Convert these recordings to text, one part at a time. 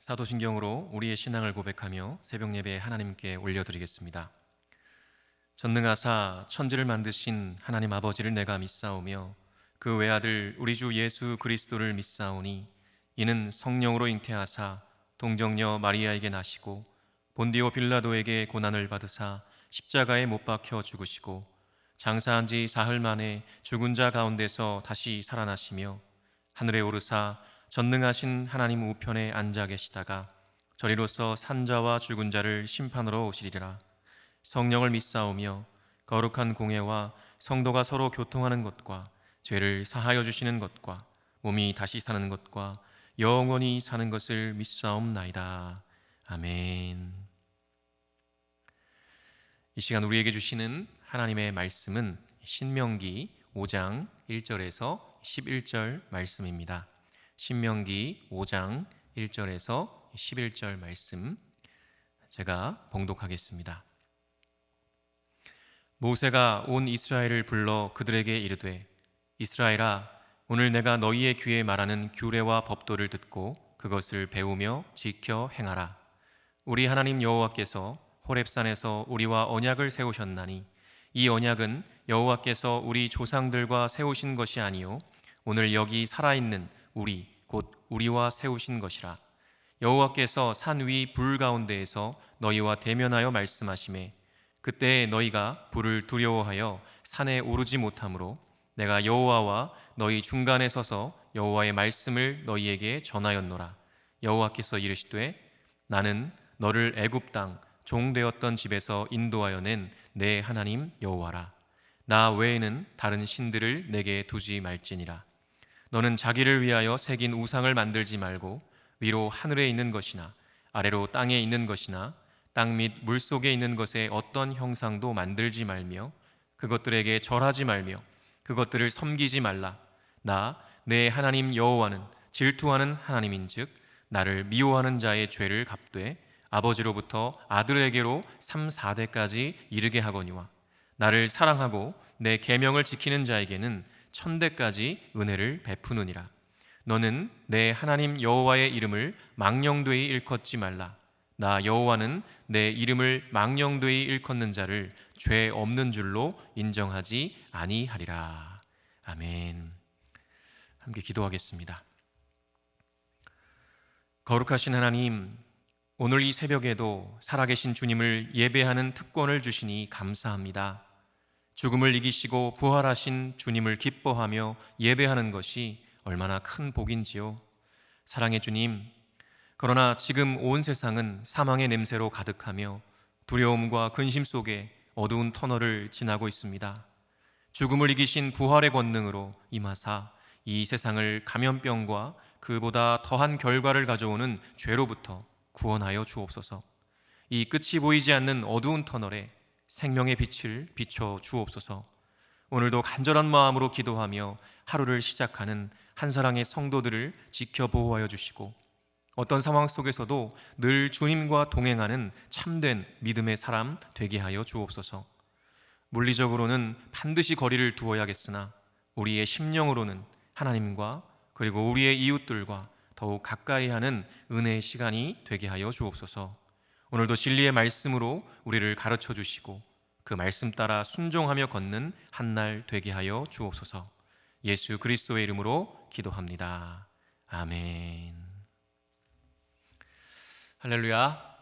사도신경으로 우리의 신앙을 고백하며 새벽 예배 하나님께 올려드리겠습니다. 전능하사 천지를 만드신 하나님 아버지를 내가 믿사오며 그 외아들 우리 주 예수 그리스도를 믿사오니 이는 성령으로 잉태하사 동정녀 마리아에게 나시고 본디오 빌라도에게 고난을 받으사 십자가에 못 박혀 죽으시고 장사한 지 사흘 만에 죽은 자 가운데서 다시 살아나시며 하늘에 오르사 전능하신 하나님 우편에 앉아 계시다가 저리로서 산자와 죽은 자를 심판으로 오시리라. 성령을 믿사오며 거룩한 공예와 성도가 서로 교통하는 것과 죄를 사하여 주시는 것과 몸이 다시 사는 것과 영원히 사는 것을 믿사옵나이다. 아멘. 이 시간 우리에게 주시는 하나님의 말씀은 신명기 5장 1절에서 11절 말씀입니다. 신명기 5장 1절에서 11절 말씀 제가 봉독하겠습니다. 모세가 온 이스라엘을 불러 그들에게 이르되 이스라엘아, 오늘 내가 너희의 귀에 말하는 규례와 법도를 듣고 그것을 배우며 지켜 행하라. 우리 하나님 여호와께서 호렙산에서 우리와 언약을 세우셨나니 이 언약은 여호와께서 우리 조상들과 세우신 것이 아니요 오늘 여기 살아있는 우리 곧 우리와 세우신 것이라. 여호와께서 산 위 불 가운데에서 너희와 대면하여 말씀하시매 그때 너희가 불을 두려워하여 산에 오르지 못하므로 내가 여호와와 너희 중간에 서서 여호와의 말씀을 너희에게 전하였노라. 여호와께서 이르시되 나는 너를 애굽 땅 종되었던 집에서 인도하여 낸 내 하나님 여호와라. 나 외에는 다른 신들을 내게 두지 말지니라. 너는 자기를 위하여 새긴 우상을 만들지 말고 위로 하늘에 있는 것이나 아래로 땅에 있는 것이나 땅 및 물속에 있는 것에 어떤 형상도 만들지 말며 그것들에게 절하지 말며 그것들을 섬기지 말라. 나 내 하나님 여호와는 질투하는 하나님인즉 나를 미워하는 자의 죄를 갚되 아버지로부터 아들에게로 3, 4대까지 이르게 하거니와 나를 사랑하고 내 계명을 지키는 자에게는 1000대까지 은혜를 베푸느니라. 너는 내 하나님 여호와의 이름을 망령되이 일컫지 말라. 나 여호와는 내 이름을 망령되이 일컫는 자를 죄 없는 줄로 인정하지 아니하리라. 아멘. 함께 기도하겠습니다. 거룩하신 하나님, 오늘 이 새벽에도 살아계신 주님을 예배하는 특권을 주시니 감사합니다. 죽음을 이기시고 부활하신 주님을 기뻐하며 예배하는 것이 얼마나 큰 복인지요. 사랑의 주님, 그러나 지금 온 세상은 사망의 냄새로 가득하며 두려움과 근심 속에 어두운 터널을 지나고 있습니다. 죽음을 이기신 부활의 권능으로 임하사 이 세상을 감염병과 그보다 더한 결과를 가져오는 죄로부터 구원하여 주옵소서. 이 끝이 보이지 않는 어두운 터널에 생명의 빛을 비춰 주옵소서. 오늘도 간절한 마음으로 기도하며 하루를 시작하는 한 사랑의 성도들을 지켜 보호하여 주시고 어떤 상황 속에서도 늘 주님과 동행하는 참된 믿음의 사람 되게 하여 주옵소서. 물리적으로는 반드시 거리를 두어야겠으나 우리의 심령으로는 하나님과 그리고 우리의 이웃들과 더욱 가까이 하는 은혜의 시간이 되게 하여 주옵소서. 오늘도 진리의 말씀으로 우리를 가르쳐 주시고 그 말씀 따라 순종하며 걷는 한 날 되게 하여 주옵소서. 예수 그리스도의 이름으로 기도합니다. 아멘. 할렐루야.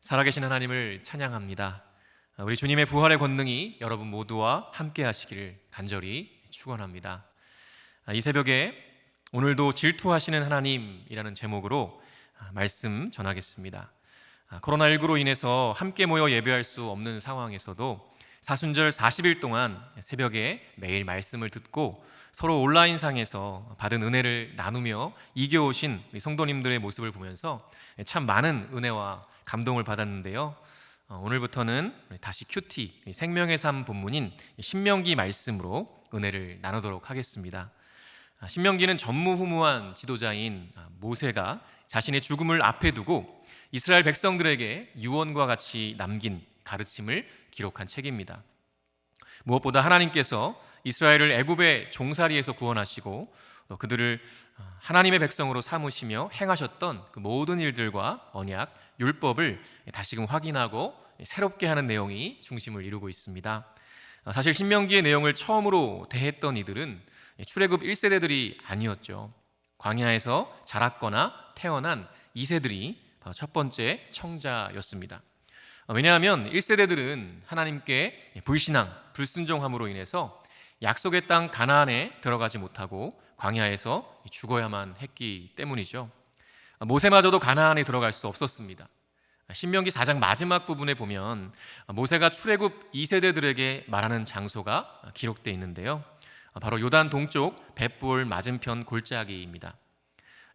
살아계신 하나님을 찬양합니다. 우리 주님의 부활의 권능이 여러분 모두와 함께 하시기를 간절히 축원합니다. 이 새벽에 오늘도 질투하시는 하나님이라는 제목으로 말씀 전하겠습니다. 코로나19로 인해서 함께 모여 예배할 수 없는 상황에서도 사순절 40일 동안 새벽에 매일 말씀을 듣고 서로 온라인상에서 받은 은혜를 나누며 이겨오신 우리 성도님들의 모습을 보면서 참 많은 은혜와 감동을 받았는데요. 오늘부터는 다시 큐티 생명의 삶 본문인 신명기 말씀으로 은혜를 나누도록 하겠습니다. 신명기는 전무후무한 지도자인 모세가 자신의 죽음을 앞에 두고 이스라엘 백성들에게 유언과 같이 남긴 가르침을 기록한 책입니다. 무엇보다 하나님께서 이스라엘을 애굽의 종살이에서 구원하시고 또 그들을 하나님의 백성으로 삼으시며 행하셨던 그 모든 일들과 언약, 율법을 다시금 확인하고 새롭게 하는 내용이 중심을 이루고 있습니다. 사실 신명기의 내용을 처음으로 대했던 이들은 출애굽 1세대들이 아니었죠. 광야에서 자랐거나 태어난 2세들이 바로 첫 번째 청자였습니다. 왜냐하면 1세대들은 하나님께 불신앙, 불순종함으로 인해서 약속의 땅 가나안에 들어가지 못하고 광야에서 죽어야만 했기 때문이죠. 모세마저도 가나안에 들어갈 수 없었습니다. 신명기 4장 마지막 부분에 보면 모세가 출애굽 2세대들에게 말하는 장소가 기록되어 있는데요. 바로 요단 동쪽 벳볼 맞은편 골짜기입니다.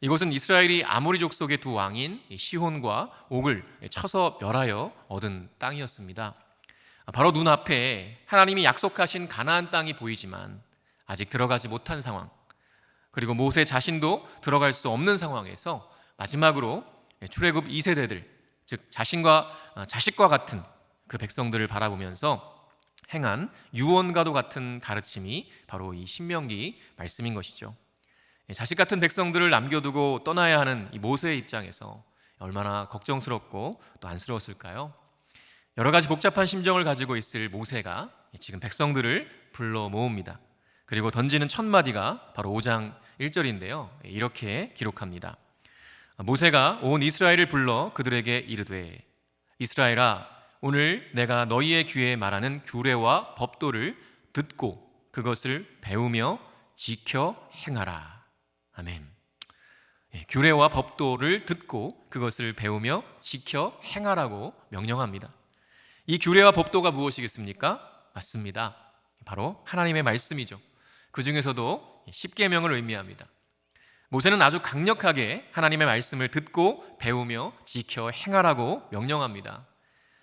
이곳은 이스라엘이 아모리 족속의 두 왕인 시혼과 옥을 쳐서 멸하여 얻은 땅이었습니다. 바로 눈앞에 하나님이 약속하신 가나안 땅이 보이지만 아직 들어가지 못한 상황, 그리고 모세 자신도 들어갈 수 없는 상황에서 마지막으로 출애굽 2세대들, 즉 자식과 같은 그 백성들을 바라보면서 행한 유언과도 같은 가르침이 바로 이 신명기 말씀인 것이죠. 자식 같은 백성들을 남겨두고 떠나야 하는 이 모세의 입장에서 얼마나 걱정스럽고 또 안쓰러웠을까요? 여러 가지 복잡한 심정을 가지고 있을 모세가 지금 백성들을 불러 모읍니다. 그리고 던지는 첫 마디가 바로 5장 1절인데요. 이렇게 기록합니다. 모세가 온 이스라엘을 불러 그들에게 이르되 이스라엘아 오늘 내가 너희의 귀에 말하는 규례와 법도를 듣고 그것을 배우며 지켜 행하라. 아멘. 규례와 법도를 듣고 그것을 배우며 지켜 행하라고 명령합니다. 이 규례와 법도가 무엇이겠습니까? 맞습니다. 바로 하나님의 말씀이죠. 그 중에서도 십계명을 의미합니다. 모세는 아주 강력하게 하나님의 말씀을 듣고 배우며 지켜 행하라고 명령합니다.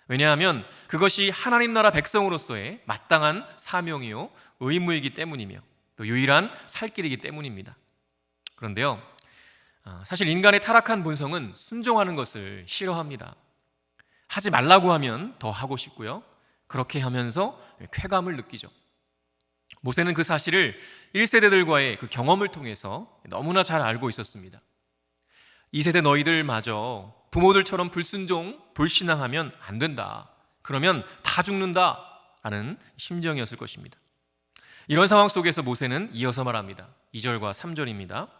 왜냐하면 그것이 하나님 나라 백성으로서의 마땅한 사명이요 의무이기 때문이며 또 유일한 살 길이기 때문입니다. 그런데요, 사실 인간의 타락한 본성은 순종하는 것을 싫어합니다. 하지 말라고 하면 더 하고 싶고요, 그렇게 하면서 쾌감을 느끼죠. 모세는 그 사실을 1세대들과의 그 경험을 통해서 너무나 잘 알고 있었습니다. 2세대 너희들마저 부모들처럼 불순종, 불신앙하면 안 된다. 그러면 다 죽는다 라는 심정이었을 것입니다. 이런 상황 속에서 모세는 이어서 말합니다. 2절과 3절입니다.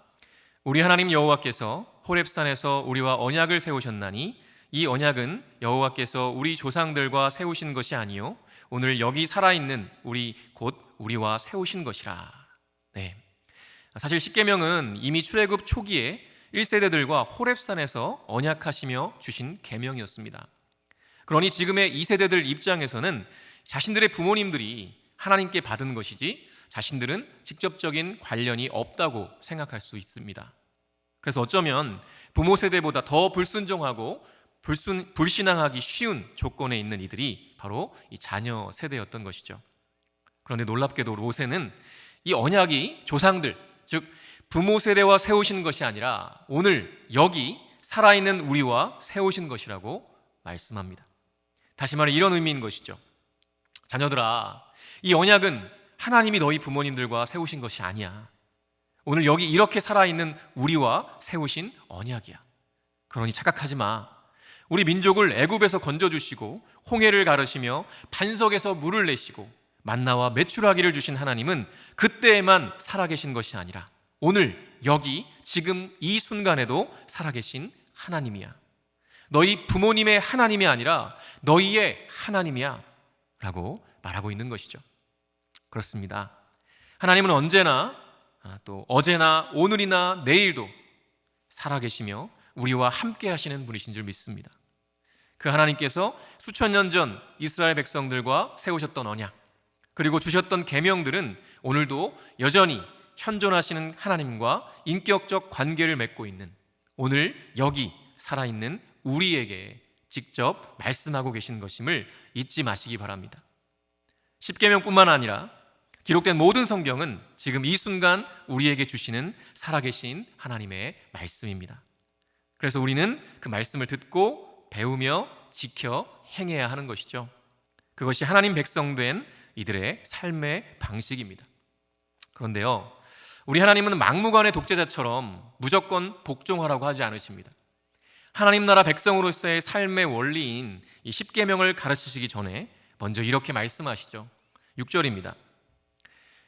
우리 하나님 여호와께서 호렙산에서 우리와 언약을 세우셨나니 이 언약은 여호와께서 우리 조상들과 세우신 것이 아니요 오늘 여기 살아있는 우리 곧 우리와 세우신 것이라. 네. 사실 십계명은 이미 출애굽 초기에 1세대들과 호렙산에서 언약하시며 주신 계명이었습니다. 그러니 지금의 2세대들 입장에서는 자신들의 부모님들이 하나님께 받은 것이지 자신들은 직접적인 관련이 없다고 생각할 수 있습니다. 그래서 어쩌면 부모 세대보다 더 불순종하고 불신앙하기 쉬운 조건에 있는 이들이 바로 이 자녀 세대였던 것이죠. 그런데 놀랍게도 모세는 이 언약이 조상들, 즉 부모 세대와 세우신 것이 아니라 오늘 여기 살아있는 우리와 세우신 것이라고 말씀합니다. 다시 말해 이런 의미인 것이죠. 자녀들아, 이 언약은 하나님이 너희 부모님들과 세우신 것이 아니야. 오늘 여기 이렇게 살아있는 우리와 세우신 언약이야. 그러니 착각하지 마. 우리 민족을 애굽에서 건져주시고 홍해를 가르시며 반석에서 물을 내시고 만나와 메추라기를 주신 하나님은 그때에만 살아계신 것이 아니라 오늘 여기 지금 이 순간에도 살아계신 하나님이야. 너희 부모님의 하나님이 아니라 너희의 하나님이야 라고 말하고 있는 것이죠. 그렇습니다. 하나님은 언제나 또 어제나 오늘이나 내일도 살아계시며 우리와 함께 하시는 분이신 줄 믿습니다. 그 하나님께서 수천 년 전 이스라엘 백성들과 세우셨던 언약, 그리고 주셨던 계명들은 오늘도 여전히 현존하시는 하나님과 인격적 관계를 맺고 있는 오늘 여기 살아있는 우리에게 직접 말씀하고 계신 것임을 잊지 마시기 바랍니다. 십계명뿐만 아니라 기록된 모든 성경은 지금 이 순간 우리에게 주시는 살아계신 하나님의 말씀입니다. 그래서 우리는 그 말씀을 듣고 배우며 지켜 행해야 하는 것이죠. 그것이 하나님 백성된 이들의 삶의 방식입니다. 그런데요, 우리 하나님은 막무가내 독재자처럼 무조건 복종하라고 하지 않으십니다. 하나님 나라 백성으로서의 삶의 원리인 이 십계명을 가르치시기 전에 먼저 이렇게 말씀하시죠. 6절입니다.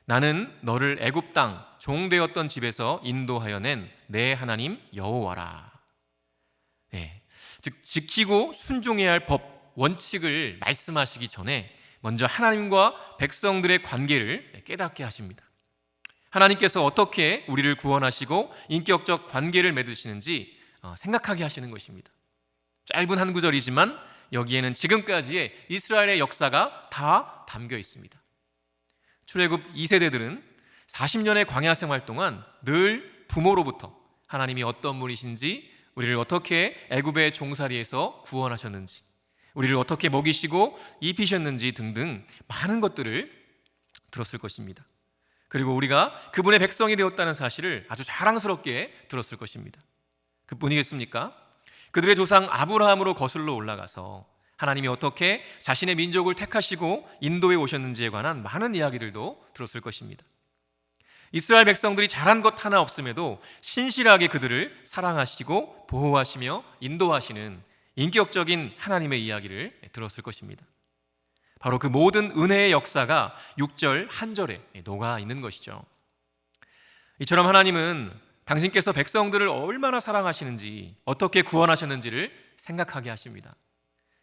나는 너를 애굽 땅 종되었던 집에서 인도하여 낸 내 하나님 여호와라. 네, 즉 지키고 순종해야 할 법, 원칙을 말씀하시기 전에 먼저 하나님과 백성들의 관계를 깨닫게 하십니다. 하나님께서 어떻게 우리를 구원하시고 인격적 관계를 맺으시는지 생각하게 하시는 것입니다. 짧은 한 구절이지만 여기에는 지금까지의 이스라엘의 역사가 다 담겨 있습니다. 출애굽 2세대들은 40년의 광야 생활 동안 늘 부모로부터 하나님이 어떤 분이신지, 우리를 어떻게 애굽의 종살이에서 구원하셨는지, 우리를 어떻게 먹이시고 입히셨는지 등등 많은 것들을 들었을 것입니다. 그리고 우리가 그분의 백성이 되었다는 사실을 아주 자랑스럽게 들었을 것입니다. 그뿐이겠습니까? 그들의 조상 아브라함으로 거슬러 올라가서 하나님이 어떻게 자신의 민족을 택하시고 인도에 오셨는지에 관한 많은 이야기들도 들었을 것입니다. 이스라엘 백성들이 잘한 것 하나 없음에도 신실하게 그들을 사랑하시고 보호하시며 인도하시는 인격적인 하나님의 이야기를 들었을 것입니다. 바로 그 모든 은혜의 역사가 6절 한 절에 녹아 있는 것이죠. 이처럼 하나님은 당신께서 백성들을 얼마나 사랑하시는지, 어떻게 구원하셨는지를 생각하게 하십니다.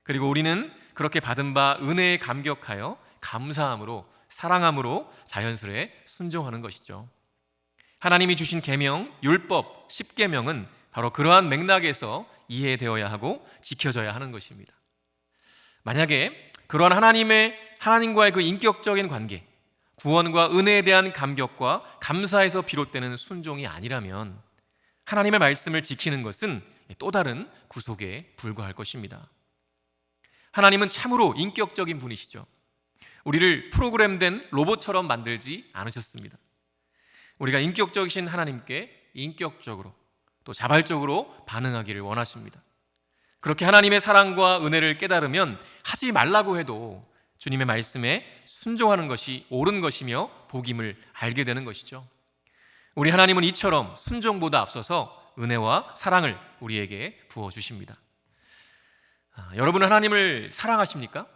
그리고 우리는 그렇게 받은 바 은혜에 감격하여 감사함으로, 사랑함으로 자연스레 순종하는 것이죠. 하나님이 주신 계명, 율법, 십계명은 바로 그러한 맥락에서 이해되어야 하고 지켜져야 하는 것입니다. 만약에 그러한 하나님과의 그 인격적인 관계, 구원과 은혜에 대한 감격과 감사에서 비롯되는 순종이 아니라면 하나님의 말씀을 지키는 것은 또 다른 구속에 불과할 것입니다. 하나님은 참으로 인격적인 분이시죠. 우리를 프로그램된 로봇처럼 만들지 않으셨습니다. 우리가 인격적이신 하나님께 인격적으로 또 자발적으로 반응하기를 원하십니다. 그렇게 하나님의 사랑과 은혜를 깨달으면 하지 말라고 해도 주님의 말씀에 순종하는 것이 옳은 것이며 복임을 알게 되는 것이죠. 우리 하나님은 이처럼 순종보다 앞서서 은혜와 사랑을 우리에게 부어주십니다. 여러분은 하나님을 사랑하십니까?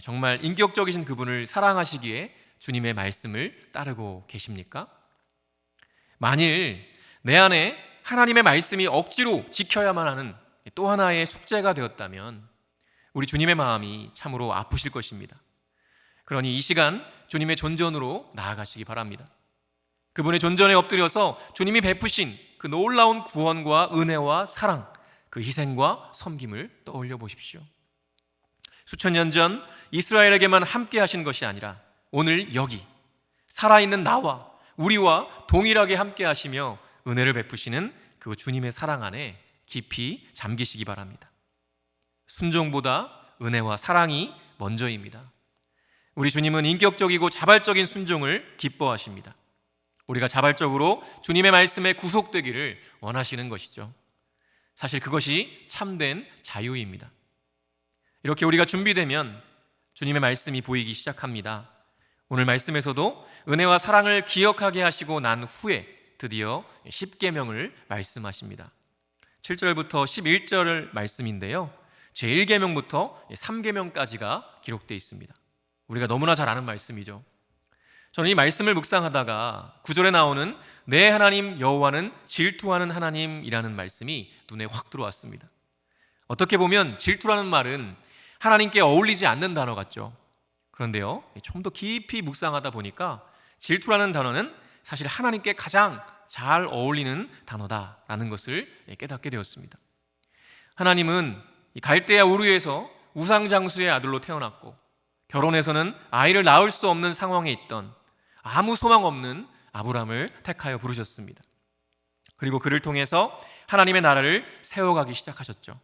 정말 인격적이신 그분을 사랑하시기에 주님의 말씀을 따르고 계십니까? 만일 내 안에 하나님의 말씀이 억지로 지켜야만 하는 또 하나의 숙제가 되었다면 우리 주님의 마음이 참으로 아프실 것입니다. 그러니 이 시간 주님의 존전으로 나아가시기 바랍니다. 그분의 존전에 엎드려서 주님이 베푸신 그 놀라운 구원과 은혜와 사랑, 그 희생과 섬김을 떠올려 보십시오. 수천 년 전 이스라엘에게만 함께 하신 것이 아니라 오늘 여기 살아있는 나와 우리와 동일하게 함께 하시며 은혜를 베푸시는 그 주님의 사랑 안에 깊이 잠기시기 바랍니다. 순종보다 은혜와 사랑이 먼저입니다. 우리 주님은 인격적이고 자발적인 순종을 기뻐하십니다. 우리가 자발적으로 주님의 말씀에 구속되기를 원하시는 것이죠. 사실 그것이 참된 자유입니다. 이렇게 우리가 준비되면 주님의 말씀이 보이기 시작합니다. 오늘 말씀에서도 은혜와 사랑을 기억하게 하시고 난 후에 드디어 십계명을 말씀하십니다. 7절부터 11절 말씀인데요, 제1계명부터 3계명까지가 기록되어 있습니다. 우리가 너무나 잘 아는 말씀이죠. 저는 이 말씀을 묵상하다가 9절에 나오는 내 하나님 여호와는 질투하는 하나님이라는 말씀이 눈에 확 들어왔습니다. 어떻게 보면 질투라는 말은 하나님께 어울리지 않는 단어 같죠. 그런데요, 좀 더 깊이 묵상하다 보니까 질투라는 단어는 사실 하나님께 가장 잘 어울리는 단어다라는 것을 깨닫게 되었습니다. 하나님은 갈대아 우르에서 우상장수의 아들로 태어났고 결혼해서는 아이를 낳을 수 없는 상황에 있던 아무 소망 없는 아브람을 택하여 부르셨습니다. 그리고 그를 통해서 하나님의 나라를 세워가기 시작하셨죠.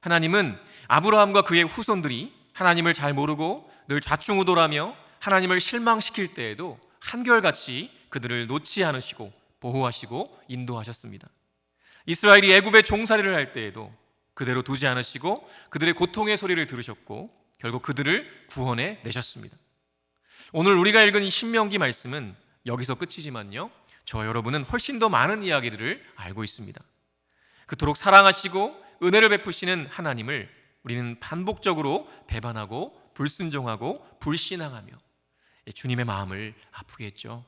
하나님은 아브라함과 그의 후손들이 하나님을 잘 모르고 늘 좌충우돌하며 하나님을 실망시킬 때에도 한결같이 그들을 놓지 않으시고 보호하시고 인도하셨습니다. 이스라엘이 애굽의 종살이를 할 때에도 그대로 두지 않으시고 그들의 고통의 소리를 들으셨고 결국 그들을 구원해 내셨습니다. 오늘 우리가 읽은 이 신명기 말씀은 여기서 끝이지만요, 저와 여러분은 훨씬 더 많은 이야기들을 알고 있습니다. 그토록 사랑하시고 은혜를 베푸시는 하나님을 우리는 반복적으로 배반하고 불순종하고 불신앙하며 주님의 마음을 아프게 했죠.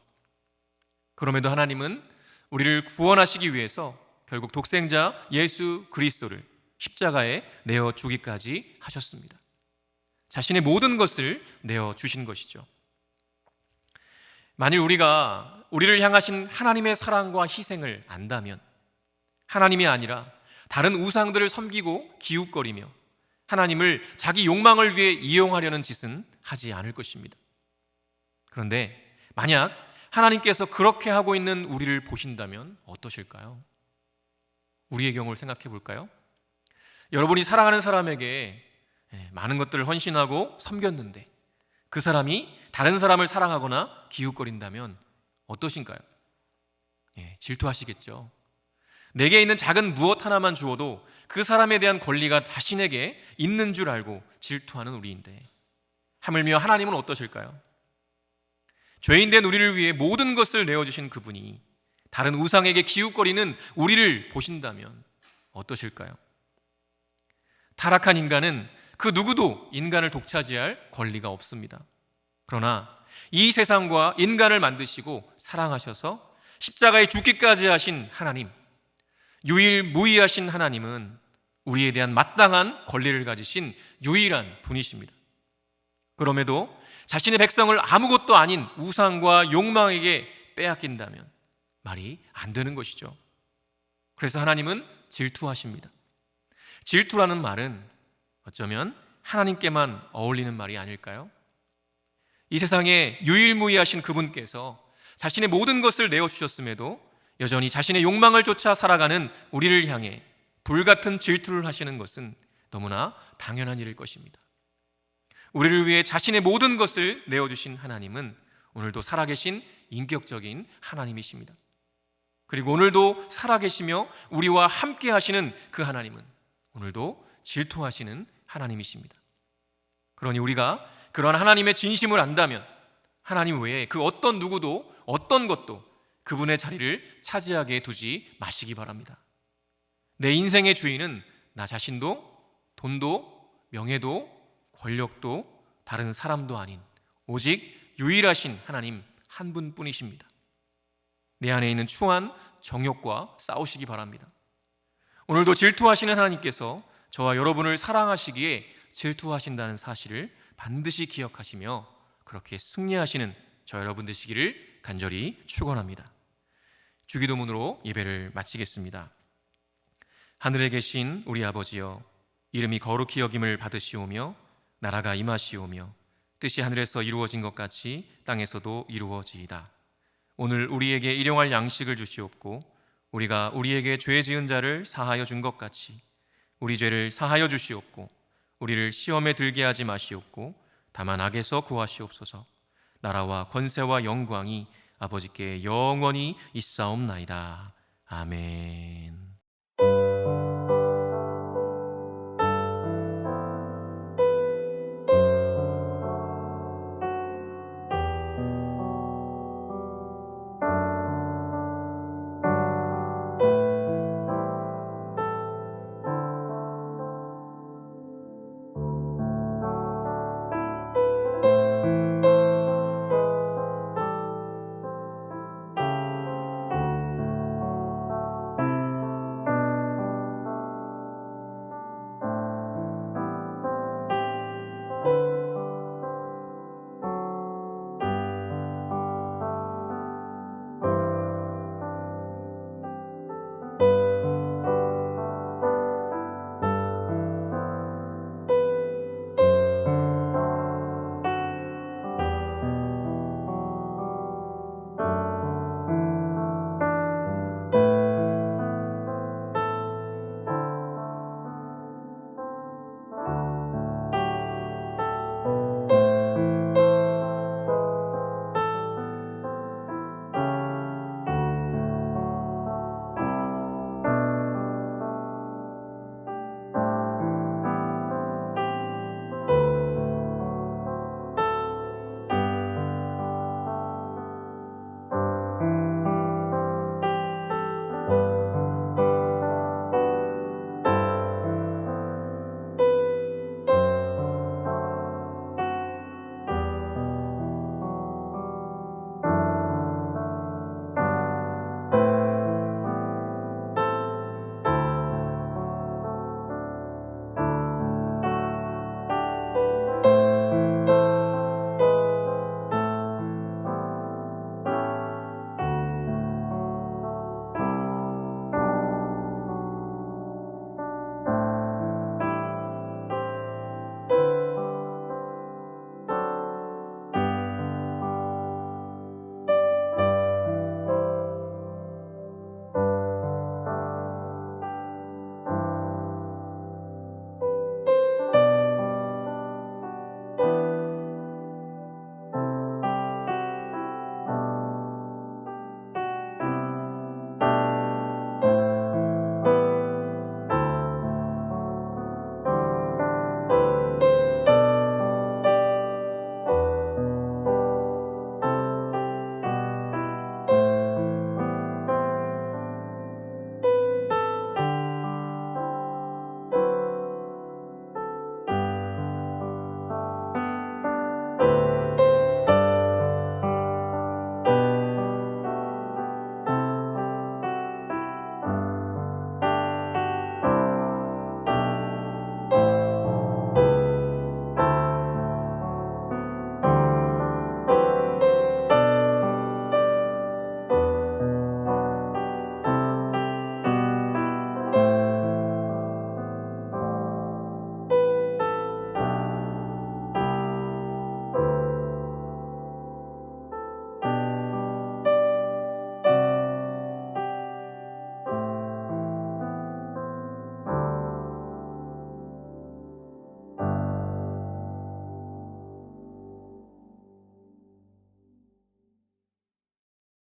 그럼에도 하나님은 우리를 구원하시기 위해서 결국 독생자 예수 그리스도를 십자가에 내어 주기까지 하셨습니다. 자신의 모든 것을 내어 주신 것이죠. 만일 우리가 우리를 향하신 하나님의 사랑과 희생을 안다면 하나님이 아니라 다른 우상들을 섬기고 기웃거리며 하나님을 자기 욕망을 위해 이용하려는 짓은 하지 않을 것입니다. 그런데 만약 하나님께서 그렇게 하고 있는 우리를 보신다면 어떠실까요? 우리의 경우를 생각해 볼까요? 여러분이 사랑하는 사람에게 많은 것들을 헌신하고 섬겼는데 그 사람이 다른 사람을 사랑하거나 기웃거린다면 어떠신가요? 질투하시겠죠. 내게 있는 작은 무엇 하나만 주어도 그 사람에 대한 권리가 자신에게 있는 줄 알고 질투하는 우리인데 하물며 하나님은 어떠실까요? 죄인된 우리를 위해 모든 것을 내어주신 그분이 다른 우상에게 기웃거리는 우리를 보신다면 어떠실까요? 타락한 인간은 그 누구도 인간을 독차지할 권리가 없습니다. 그러나 이 세상과 인간을 만드시고 사랑하셔서 십자가에 죽기까지 하신 하나님, 유일무이하신 하나님은 우리에 대한 마땅한 권리를 가지신 유일한 분이십니다. 그럼에도 자신의 백성을 아무것도 아닌 우상과 욕망에게 빼앗긴다면 말이 안 되는 것이죠. 그래서 하나님은 질투하십니다. 질투라는 말은 어쩌면 하나님께만 어울리는 말이 아닐까요? 이 세상에 유일무이하신 그분께서 자신의 모든 것을 내어주셨음에도 여전히 자신의 욕망을 쫓아 살아가는 우리를 향해 불같은 질투를 하시는 것은 너무나 당연한 일일 것입니다. 우리를 위해 자신의 모든 것을 내어주신 하나님은 오늘도 살아계신 인격적인 하나님이십니다. 그리고 오늘도 살아계시며 우리와 함께 하시는 그 하나님은 오늘도 질투하시는 하나님이십니다. 그러니 우리가 그런 하나님의 진심을 안다면 하나님 외에 그 어떤 누구도 어떤 것도 그분의 자리를 차지하게 두지 마시기 바랍니다. 내 인생의 주인은 나 자신도 돈도 명예도 권력도 다른 사람도 아닌 오직 유일하신 하나님 한 분뿐이십니다. 내 안에 있는 추한 정욕과 싸우시기 바랍니다. 오늘도 질투하시는 하나님께서 저와 여러분을 사랑하시기에 질투하신다는 사실을 반드시 기억하시며 그렇게 승리하시는 저 여러분 되시기를 간절히 축원합니다. 주기도문으로 예배를 마치겠습니다. 하늘에 계신 우리 아버지여, 이름이 거룩히 여김을 받으시오며 나라가 임하시오며 뜻이 하늘에서 이루어진 것 같이 땅에서도 이루어지이다. 오늘 우리에게 일용할 양식을 주시옵고 우리가 우리에게 죄 지은 자를 사하여 준 것 같이 우리 죄를 사하여 주시옵고 우리를 시험에 들게 하지 마시옵고 다만 악에서 구하시옵소서. 나라와 권세와 영광이 아버지께 영원히 있사옵나이다. 아멘.